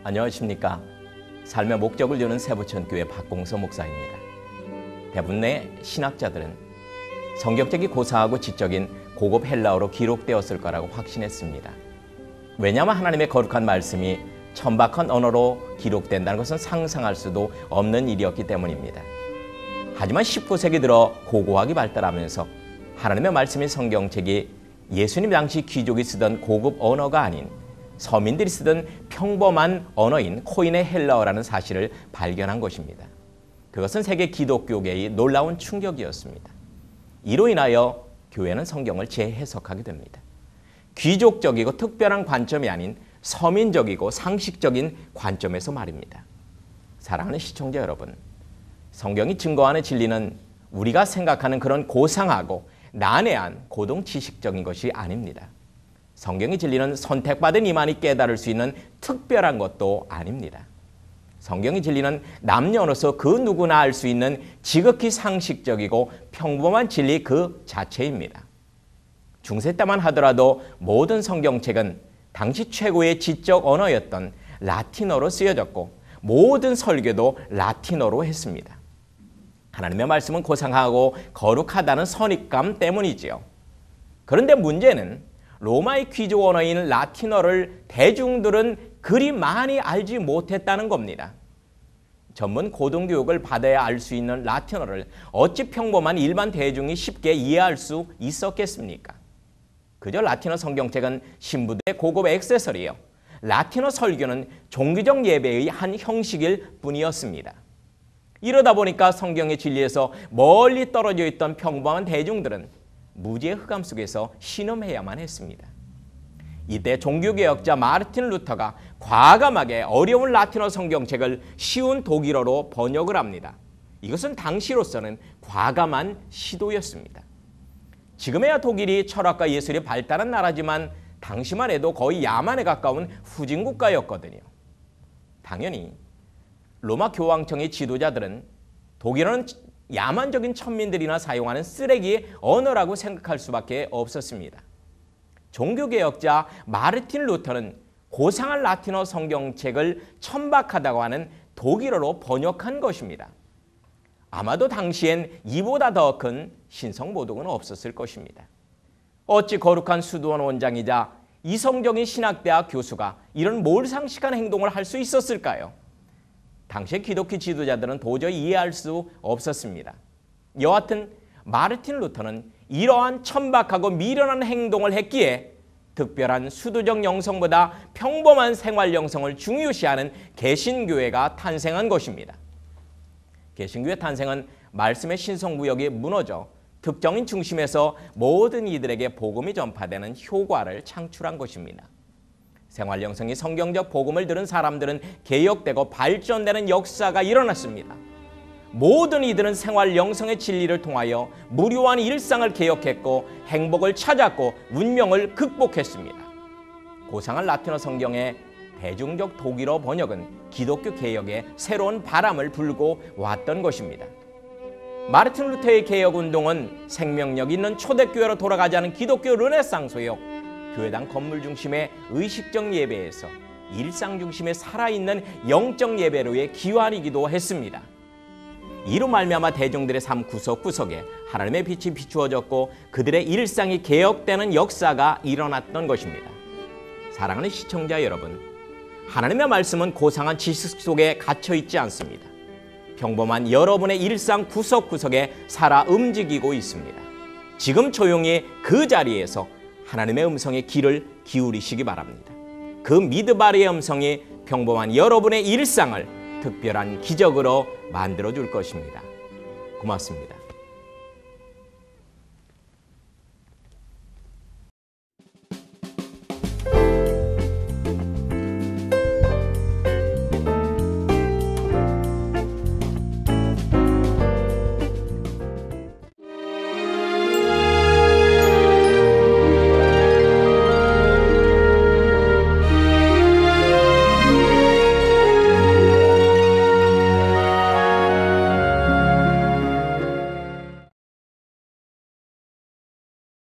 안녕하십니까. 삶의 목적을 주는 세부천교회 박공서 목사입니다. 대부분의 신학자들은 성경책이 고상하고 지적인 고급 헬라어로 기록되었을 거라고 확신했습니다. 왜냐하면 하나님의 거룩한 말씀이 천박한 언어로 기록된다는 것은 상상할 수도 없는 일이었기 때문입니다. 하지만 19세기 들어 고고학이 발달하면서 하나님의 말씀인 성경책이 예수님 당시 귀족이 쓰던 고급 언어가 아닌 서민들이 쓰던 평범한 언어인 코인의 헬라어라는 사실을 발견한 것입니다. 그것은 세계 기독교계의 놀라운 충격이었습니다. 이로 인하여 교회는 성경을 재해석하게 됩니다. 귀족적이고 특별한 관점이 아닌 서민적이고 상식적인 관점에서 말입니다. 사랑하는 시청자 여러분, 성경이 증거하는 진리는 우리가 생각하는 그런 고상하고 난해한 고동지식적인 것이 아닙니다. 성경의 진리는 선택받은 이만이 깨달을 수 있는 특별한 것도 아닙니다. 성경의 진리는 남녀노소 그 누구나 알 수 있는 지극히 상식적이고 평범한 진리 그 자체입니다. 중세 때만 하더라도 모든 성경책은 당시 최고의 지적 언어였던 라틴어로 쓰여졌고 모든 설교도 라틴어로 했습니다. 하나님의 말씀은 고상하고 거룩하다는 선입감 때문이지요. 그런데 문제는 로마의 귀족 언어인 라틴어를 대중들은 그리 많이 알지 못했다는 겁니다. 전문 고등교육을 받아야 알 수 있는 라틴어를 어찌 평범한 일반 대중이 쉽게 이해할 수 있었겠습니까? 그저 라틴어 성경책은 신부들의 고급 액세서리요. 라틴어 설교는 종교적 예배의 한 형식일 뿐이었습니다. 이러다 보니까 성경의 진리에서 멀리 떨어져 있던 평범한 대중들은 무지의 흑암 속에서 신음해야만 했습니다. 이때 종교개혁자 마르틴 루터가 과감하게 어려운 라틴어 성경책을 쉬운 독일어로 번역을 합니다. 이것은 당시로서는 과감한 시도였습니다. 지금에야 독일이 철학과 예술이 발달한 나라지만 당시만 해도 거의 야만에 가까운 후진국가였거든요. 당연히 로마 교황청의 지도자들은 독일어는 야만적인 천민들이나 사용하는 쓰레기의 언어라고 생각할 수밖에 없었습니다. 종교개혁자 마르틴 루터는 고상한 라틴어 성경책을 천박하다고 하는 독일어로 번역한 것입니다. 아마도 당시엔 이보다 더 큰 신성모독은 없었을 것입니다. 어찌 거룩한 수도원 원장이자 이성적인 신학대학 교수가 이런 몰상식한 행동을 할 수 있었을까요? 당시의 기독교 지도자들은 도저히 이해할 수 없었습니다. 여하튼 마르틴 루터는 이러한 천박하고 미련한 행동을 했기에 특별한 수도적 영성보다 평범한 생활 영성을 중요시하는 개신교회가 탄생한 것입니다. 개신교회 탄생은 말씀의 신성구역이 무너져 특정인 중심에서 모든 이들에게 복음이 전파되는 효과를 창출한 것입니다. 생활 영성이 성경적 복음을 들은 사람들은 개혁되고 발전되는 역사가 일어났습니다. 모든 이들은 생활 영성의 진리를 통하여 무료한 일상을 개혁했고 행복을 찾았고 문명을 극복했습니다. 고상한 라틴어 성경의 대중적 독일어 번역은 기독교 개혁에 새로운 바람을 불고 왔던 것입니다. 마르틴 루터의 개혁운동은 생명력 있는 초대교회로 돌아가자는 기독교 르네상소요. 교회당 건물 중심의 의식적 예배에서 일상 중심의 살아있는 영적 예배로의 기환이기도 했습니다. 이로 말미암아 대중들의 삶 구석구석에 하나님의 빛이 비추어졌고 그들의 일상이 개혁되는 역사가 일어났던 것입니다. 사랑하는 시청자 여러분, 하나님의 말씀은 고상한 지식 속에 갇혀 있지 않습니다. 평범한 여러분의 일상 구석구석에 살아 움직이고 있습니다. 지금 조용히 그 자리에서 하나님의 음성에 귀를 기울이시기 바랍니다. 그 미드바리의 음성이 평범한 여러분의 일상을 특별한 기적으로 만들어줄 것입니다. 고맙습니다.